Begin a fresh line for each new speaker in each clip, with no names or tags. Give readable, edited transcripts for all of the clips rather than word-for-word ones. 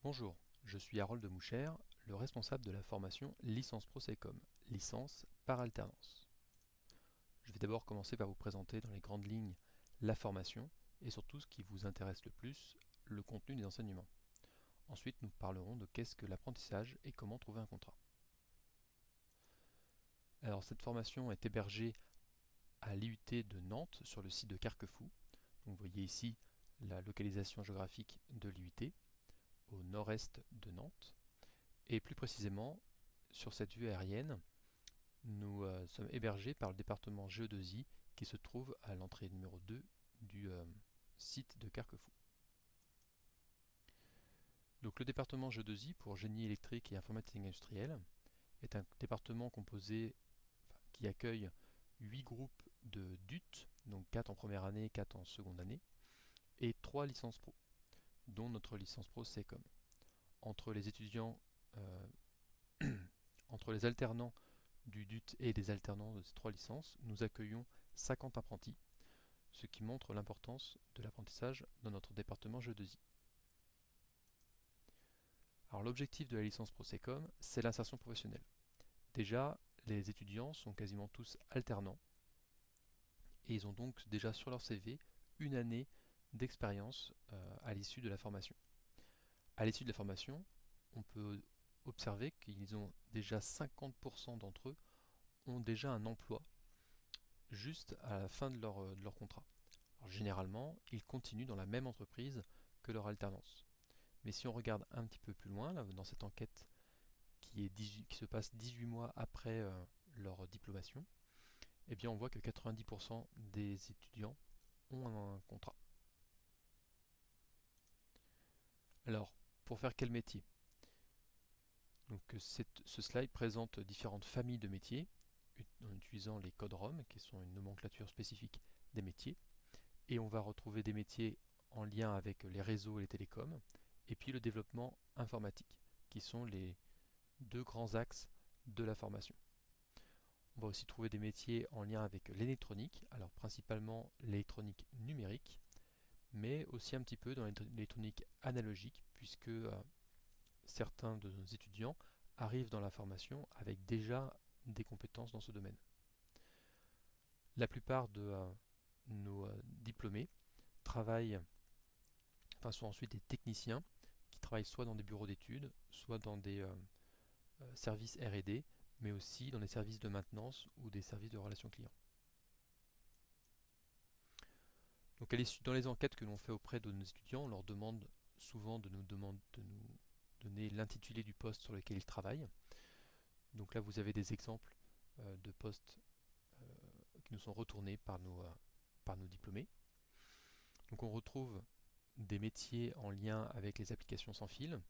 Bonjour, je suis Harold Mouchère, le responsable de la formation Licence Pro Secom, licence par alternance. Je vais d'abord commencer par vous présenter dans les grandes lignes la formation et surtout ce qui vous intéresse le plus, le contenu des enseignements. Ensuite, nous parlerons de qu'est-ce que l'apprentissage et comment trouver un contrat. Alors, cette formation est hébergée à l'IUT de Nantes sur le site de Carquefou. Donc, vous voyez ici la localisation géographique de l'IUT au nord-est de Nantes. Et plus précisément, sur cette vue aérienne, nous sommes hébergés par le département Géodésie qui se trouve à l'entrée numéro 2 du site de Carquefou. Donc le département Géodésie pour génie électrique et informatique industrielle est un département qui accueille 8 groupes de DUT, donc 4 en première année, 4 en seconde année, et 3 licences pro, dont notre licence pro SECOM. Entre les étudiants, entre les alternants du DUT et des alternants de ces 3 licences, nous accueillons 50 apprentis, ce qui montre l'importance de l'apprentissage dans notre département Géodésie. Alors l'objectif de la licence ProSecom, c'est l'insertion professionnelle. Déjà, les étudiants sont quasiment tous alternants et ils ont donc déjà sur leur CV une année d'expérience à l'issue de la formation. À l'issue de la formation, on peut observer qu'ils ont déjà 50% d'entre eux ont déjà un emploi juste à la fin de leur contrat. Alors, généralement, ils continuent dans la même entreprise que leur alternance. Mais si on regarde un petit peu plus loin, là, dans cette enquête qui se passe 18 mois après leur diplomation, eh bien on voit que 90% des étudiants ont un contrat. Alors, pour faire quel métier? Donc, ce slide présente différentes familles de métiers en utilisant les codes ROM, qui sont une nomenclature spécifique des métiers. Et on va retrouver des métiers en lien avec les réseaux et les télécoms, et puis le développement informatique, qui sont les deux grands axes de la formation. On va aussi trouver des métiers en lien avec l'électronique, alors principalement l'électronique numérique, mais aussi un petit peu dans l'électronique analogique, puisque certains de nos étudiants arrivent dans la formation avec déjà des compétences dans ce domaine. La plupart de nos diplômés sont ensuite des techniciens qui travaillent soit dans des bureaux d'études, soit dans des services R&D, mais aussi dans des services de maintenance ou des services de relations clients. Donc dans les enquêtes que l'on fait auprès de nos étudiants, on leur demande souvent de nous donner l'intitulé du poste sur lequel ils travaillent. Donc là vous avez des exemples de postes qui nous sont retournés par nos diplômés. Donc on retrouve des métiers en lien avec les applications sans fil,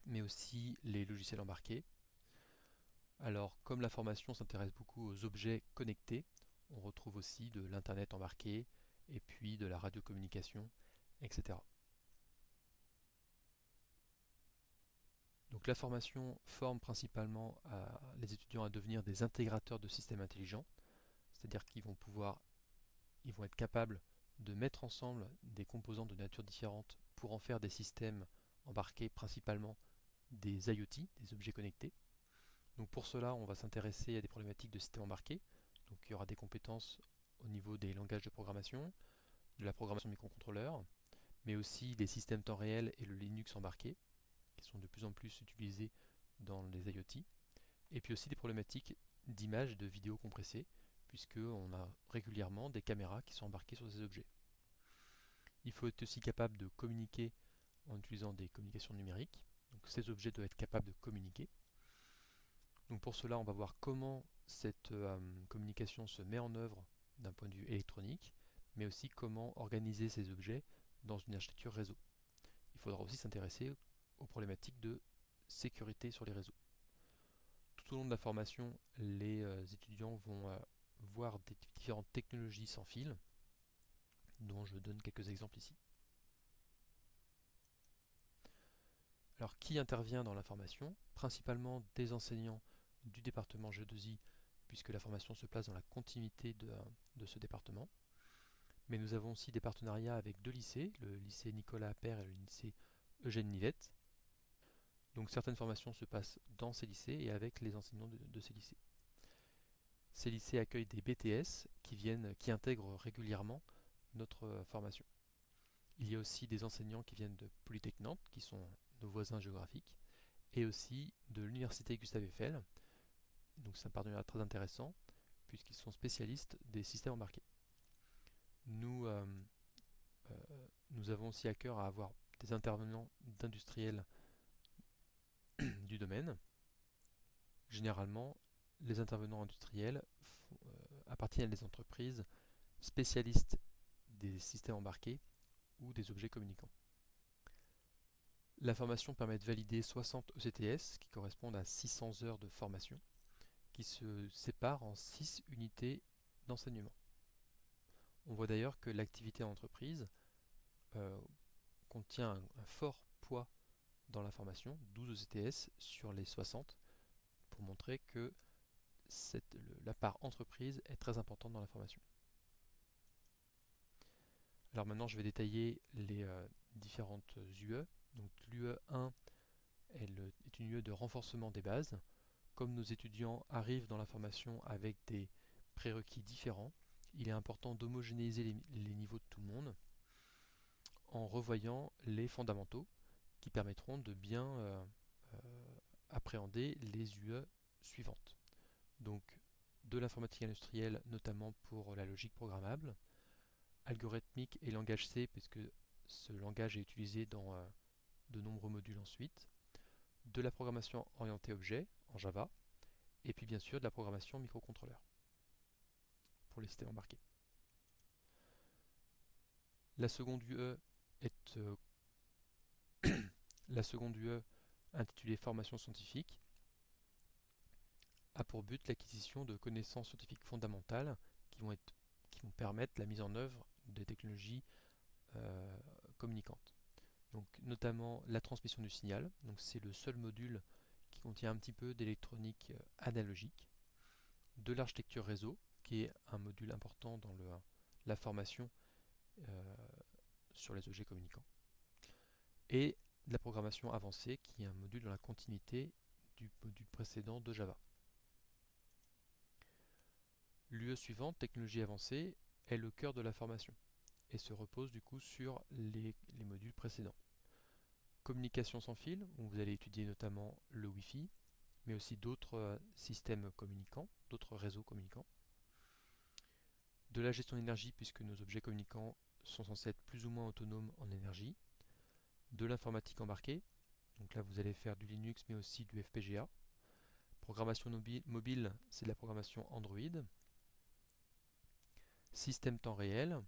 mais aussi les logiciels embarqués. Alors, comme la formation s'intéresse beaucoup aux objets connectés, on retrouve aussi de l'Internet embarqué, et puis de la radiocommunication, etc. Donc la formation forme principalement les étudiants à devenir des intégrateurs de systèmes intelligents, c'est-à-dire ils vont être capables de mettre ensemble des composants de nature différente pour en faire des systèmes embarqués, principalement des IoT, des objets connectés. Donc pour cela, on va s'intéresser à des problématiques de systèmes embarqués. Donc il y aura des compétences au niveau des langages de programmation, de la programmation de microcontrôleurs, mais aussi des systèmes temps réel et le Linux embarqué, qui sont de plus en plus utilisés dans les IoT. Et puis aussi des problématiques d'images et de vidéos compressées, puisqu'on a régulièrement des caméras qui sont embarquées sur ces objets. Il faut être aussi capable de communiquer en utilisant des communications numériques. Donc ces objets doivent être capables de communiquer. Donc pour cela, on va voir comment cette communication se met en œuvre d'un point de vue électronique, mais aussi comment organiser ces objets dans une architecture réseau. Il faudra aussi s'intéresser aux problématiques de sécurité sur les réseaux. Tout au long de la formation, les étudiants vont voir des différentes technologies sans fil, dont je donne quelques exemples ici. Alors, qui intervient dans la formation? Principalement des enseignants du département Géodésie, puisque la formation se place dans la continuité de ce département. Mais nous avons aussi des partenariats avec deux lycées, le lycée Nicolas Appert et le lycée Eugène Nivette. Donc certaines formations se passent dans ces lycées et avec les enseignants de ces lycées. Ces lycées accueillent des BTS qui intègrent régulièrement notre formation. Il y a aussi des enseignants qui viennent de Polytech Nantes, qui sont nos voisins géographiques, et aussi de l'université Gustave Eiffel. Donc c'est un partenariat très intéressant, puisqu'ils sont spécialistes des systèmes embarqués. Nous, nous avons aussi à cœur à avoir des intervenants d'industriels du domaine. Généralement, les intervenants industriels appartiennent à des entreprises spécialistes des systèmes embarqués ou des objets communicants. La formation permet de valider 60 ECTS qui correspondent à 600 heures de formation qui se séparent en 6 unités d'enseignement. On voit d'ailleurs que l'activité en entreprise contient un fort poids dans la formation, 12 ECTS sur les 60, pour montrer que la part entreprise est très importante dans la formation. Alors maintenant, je vais détailler les différentes UE. Donc l'UE 1 est une UE de renforcement des bases. Comme nos étudiants arrivent dans la formation avec des prérequis différents, il est important d'homogénéiser les niveaux de tout le monde en revoyant les fondamentaux qui permettront de bien appréhender les UE suivantes. Donc de l'informatique industrielle, notamment pour la logique programmable, algorithmique et langage C, puisque ce langage est utilisé dans de nombreux modules ensuite, de la programmation orientée objet en Java, et puis bien sûr de la programmation microcontrôleur pour les systèmes embarqués. La seconde UE est la seconde UE intitulée Formation scientifique a pour but l'acquisition de connaissances scientifiques fondamentales qui vont permettre la mise en œuvre des technologies communicantes. Donc notamment la transmission du signal. Donc c'est le seul module qui contient un petit peu d'électronique analogique, de l'architecture réseau, qui est un module important dans la formation sur les objets communicants, et de la programmation avancée, qui est un module dans la continuité du module précédent de Java. L'UE suivante, technologie avancée, est le cœur de la formation et se repose du coup sur les modules précédents. Communication sans fil, où vous allez étudier notamment le Wi-Fi, mais aussi d'autres systèmes communicants, d'autres réseaux communicants. De la gestion d'énergie, puisque nos objets communicants sont censés être plus ou moins autonomes en énergie. De l'informatique embarquée, donc là vous allez faire du Linux mais aussi du FPGA. Programmation mobile, c'est de la programmation Android. Système temps réel.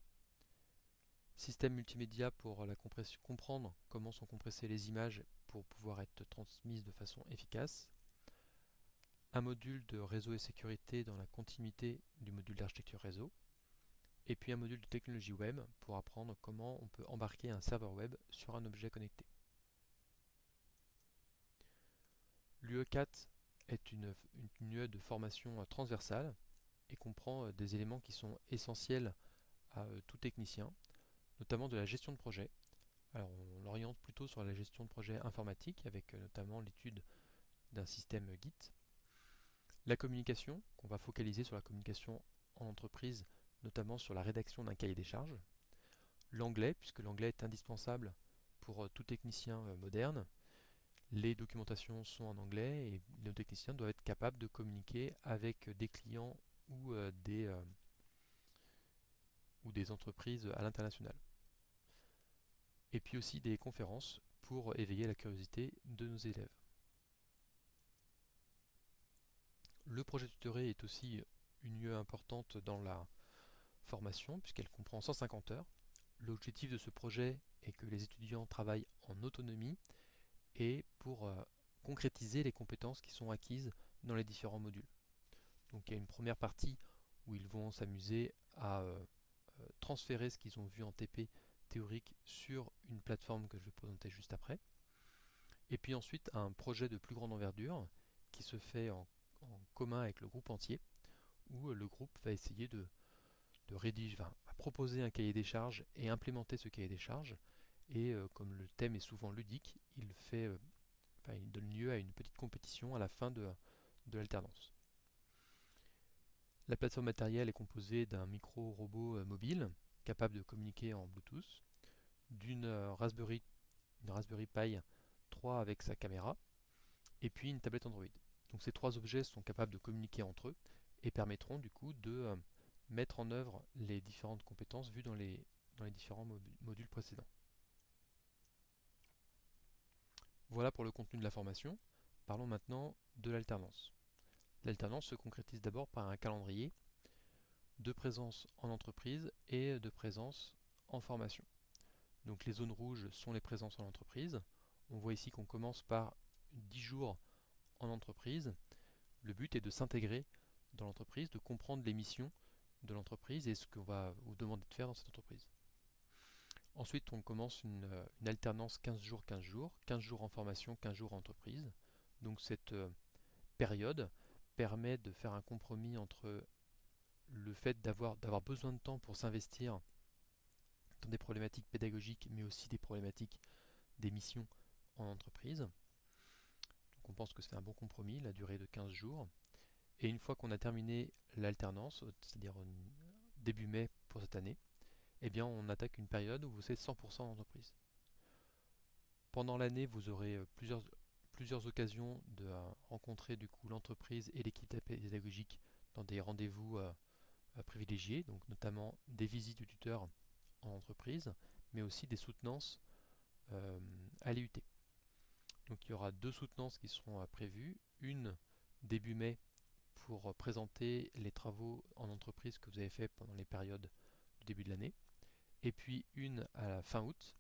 Système multimédia pour la compression, comprendre comment sont compressées les images pour pouvoir être transmises de façon efficace. Un module de réseau et sécurité dans la continuité du module d'architecture réseau. Et puis un module de technologie web pour apprendre comment on peut embarquer un serveur web sur un objet connecté. L'UE4 est une UE de formation transversale et comprend des éléments qui sont essentiels à tout technicien, notamment de la gestion de projet. Alors on l'oriente plutôt sur la gestion de projet informatique avec notamment l'étude d'un système Git. La communication, qu'on va focaliser sur la communication en entreprise, notamment sur la rédaction d'un cahier des charges. L'anglais, puisque l'anglais est indispensable pour tout technicien moderne. Les documentations sont en anglais et nos techniciens doivent être capables de communiquer avec des clients ou des entreprises à l'international. Et puis aussi des conférences pour éveiller la curiosité de nos élèves. Le projet tutoré est aussi une UE importante dans la formation puisqu'elle comprend 150 heures. L'objectif de ce projet est que les étudiants travaillent en autonomie et pour concrétiser les compétences qui sont acquises dans les différents modules. Donc il y a une première partie où ils vont s'amuser à transférer ce qu'ils ont vu en TP théorique sur une plateforme que je vais présenter juste après. Et puis ensuite un projet de plus grande envergure qui se fait en commun avec le groupe entier, où le groupe va essayer de rédiger, va proposer un cahier des charges et implémenter ce cahier des charges. et comme le thème est souvent ludique, il donne lieu à une petite compétition à la fin de l'alternance. La plateforme matérielle est composée d'un micro-robot mobile capable de communiquer en Bluetooth, une Raspberry Pi 3 avec sa caméra, et puis une tablette Android. Donc ces trois objets sont capables de communiquer entre eux et permettront du coup de mettre en œuvre les différentes compétences vues dans les différents modules précédents. Voilà pour le contenu de la formation. Parlons maintenant de l'alternance. L'alternance se concrétise d'abord par un calendrier de présence en entreprise et de présence en formation. Donc les zones rouges sont les présences en entreprise. On voit ici qu'on commence par 10 jours en entreprise. Le but est de s'intégrer dans l'entreprise, de comprendre les missions de l'entreprise et ce qu'on va vous demander de faire dans cette entreprise. Ensuite, on commence une alternance 15 jours, 15 jours, 15 jours en formation, 15 jours en entreprise. Donc cette période permet de faire un compromis entre le fait d'avoir besoin de temps pour s'investir dans des problématiques pédagogiques, mais aussi des problématiques des missions en entreprise. Donc on pense que c'est un bon compromis, la durée de 15 jours. Et une fois qu'on a terminé l'alternance, c'est-à-dire début mai pour cette année, eh bien on attaque une période où vous êtes 100% en entreprise. Pendant l'année, vous aurez plusieurs occasions de rencontrer du coup l'entreprise et l'équipe pédagogique dans des rendez-vous privilégiés, donc notamment des visites du tuteur en entreprise, mais aussi des soutenances à l'IUT. Donc il y aura deux soutenances qui seront prévues, une début mai pour présenter les travaux en entreprise que vous avez fait pendant les périodes du début de l'année, et puis une à la fin août,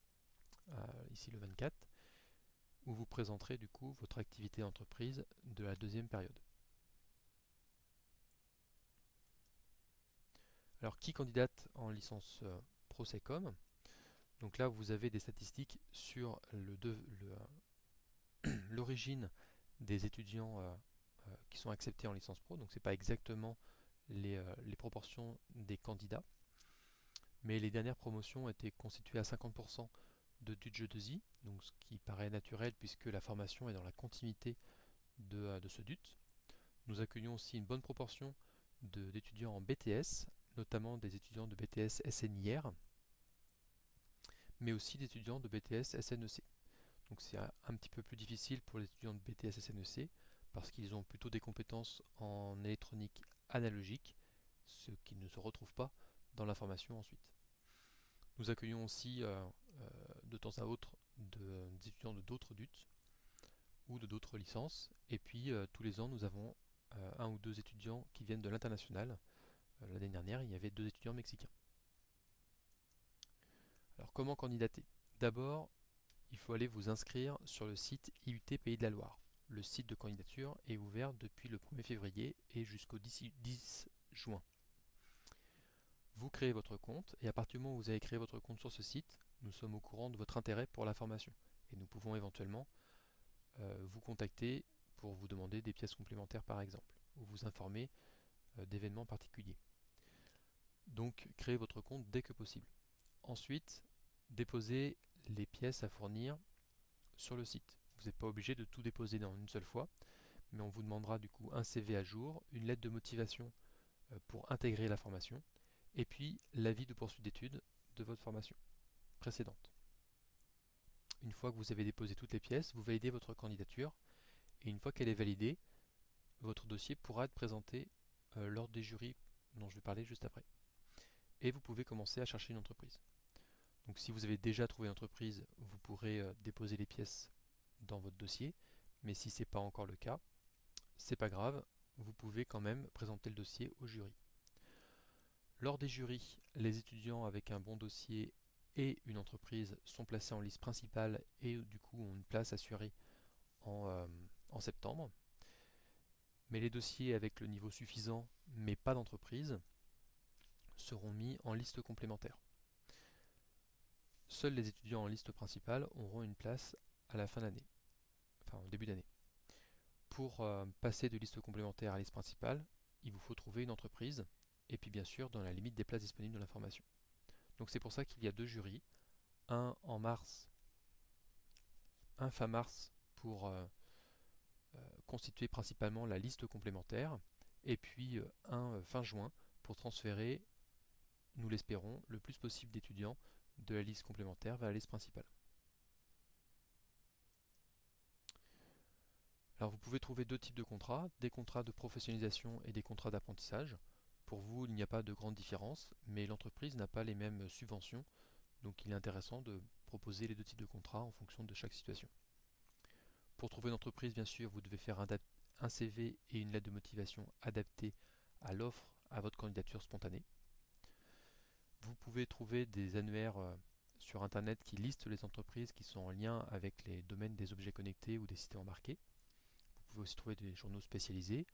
ici le 24, où vous présenterez du coup votre activité d'entreprise de la deuxième période. Alors qui candidate en licence ProSecom? Donc là vous avez des statistiques sur l'origine des étudiants qui sont acceptés en licence pro, donc ce n'est pas exactement les proportions des candidats, mais les dernières promotions étaient constituées à 50% de DUT-G2I, donc ce qui paraît naturel puisque la formation est dans la continuité de ce DUT. Nous accueillons aussi une bonne proportion d'étudiants en BTS, notamment des étudiants de BTS SNIR, mais aussi d'étudiants de BTS SNEC. Donc c'est un petit peu plus difficile pour les étudiants de BTS SNEC parce qu'ils ont plutôt des compétences en électronique analogique, ce qui ne se retrouve pas dans la formation ensuite. Nous accueillons aussi de temps à autre des étudiants de d'autres DUT ou de d'autres licences. Et puis tous les ans, nous avons un ou deux étudiants qui viennent de l'international. L'année dernière, il y avait 2 étudiants mexicains. Alors comment candidater? D'abord, il faut aller vous inscrire sur le site IUT Pays de la Loire. Le site de candidature est ouvert depuis le 1er février et jusqu'au 10 juin. Vous créez votre compte et à partir du moment où vous avez créé votre compte sur ce site, nous sommes au courant de votre intérêt pour la formation et nous pouvons éventuellement vous contacter pour vous demander des pièces complémentaires par exemple ou vous informer d'événements particuliers. Donc créez votre compte dès que possible. Ensuite, déposez les pièces à fournir sur le site. Vous n'êtes pas obligé de tout déposer dans une seule fois, mais on vous demandera du coup un CV à jour, une lettre de motivation pour intégrer la formation, et puis l'avis de poursuite d'études de votre formation précédente. Une fois que vous avez déposé toutes les pièces, vous validez votre candidature, et une fois qu'elle est validée, votre dossier pourra être présenté lors des jurys dont je vais parler juste après. Et vous pouvez commencer à chercher une entreprise. Donc si vous avez déjà trouvé une entreprise, vous pourrez déposer les pièces dans votre dossier, mais si ce n'est pas encore le cas, c'est pas grave, vous pouvez quand même présenter le dossier au jury. Lors des jurys, les étudiants avec un bon dossier et une entreprise sont placés en liste principale et du coup ont une place assurée en septembre. Mais les dossiers avec le niveau suffisant mais pas d'entreprise seront mis en liste complémentaire. Seuls les étudiants en liste principale auront une place à la fin d'année, enfin au début d'année. Pour passer de liste complémentaire à liste principale, il vous faut trouver une entreprise et puis bien sûr dans la limite des places disponibles dans la formation. Donc c'est pour ça qu'il y a 2 jurys, un en mars, un fin mars pour constituer principalement la liste complémentaire, et puis un fin juin pour transférer, nous l'espérons, le plus possible d'étudiants de la liste complémentaire vers la liste principale. Alors vous pouvez trouver deux types de contrats, des contrats de professionnalisation et des contrats d'apprentissage. Pour vous, il n'y a pas de grande différence, mais l'entreprise n'a pas les mêmes subventions, donc il est intéressant de proposer les deux types de contrats en fonction de chaque situation. Pour trouver une entreprise, bien sûr, vous devez faire un CV et une lettre de motivation adaptée à l'offre, à votre candidature spontanée. Vous pouvez trouver des annuaires sur Internet qui listent les entreprises qui sont en lien avec les domaines des objets connectés ou des systèmes embarqués. Vous pouvez aussi trouver des journaux spécialisés.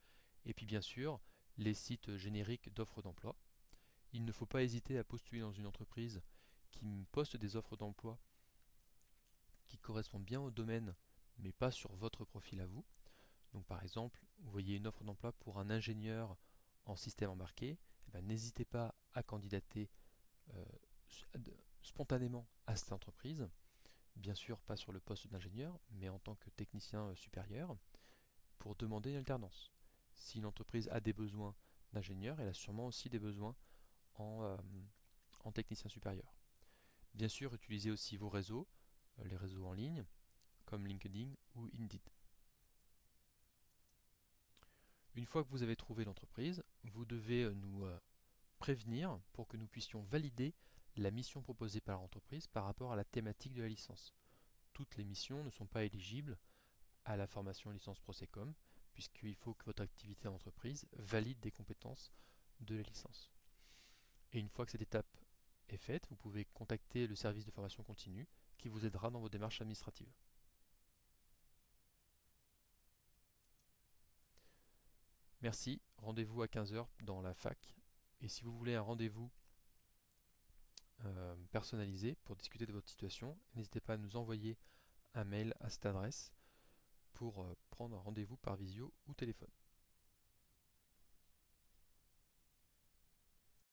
Et puis bien sûr, les sites génériques d'offres d'emploi. Il ne faut pas hésiter à postuler dans une entreprise qui poste des offres d'emploi qui correspondent bien au domaine, mais pas sur votre profil à vous. Donc par exemple, vous voyez une offre d'emploi pour un ingénieur en système embarqué, n'hésitez pas à candidater euh, spontanément à cette entreprise. Bien sûr, pas sur le poste d'ingénieur, mais en tant que technicien supérieur, pour demander une alternance. Si une entreprise a des besoins d'ingénieur, elle a sûrement aussi des besoins en technicien supérieur. Bien sûr, utilisez aussi vos réseaux, les réseaux en ligne, comme LinkedIn ou Indeed. Une fois que vous avez trouvé l'entreprise, vous devez nous prévenir pour que nous puissions valider la mission proposée par l'entreprise par rapport à la thématique de la licence. Toutes les missions ne sont pas éligibles à la formation licence Prosecom, puisqu'il faut que votre activité d'entreprise valide des compétences de la licence. Et une fois que cette étape est faite, vous pouvez contacter le service de formation continue qui vous aidera dans vos démarches administratives. Merci, rendez-vous à 15 h dans la fac. Et si vous voulez un rendez-vous personnalisé pour discuter de votre situation, n'hésitez pas à nous envoyer un mail à cette adresse pour prendre un rendez-vous par visio ou téléphone.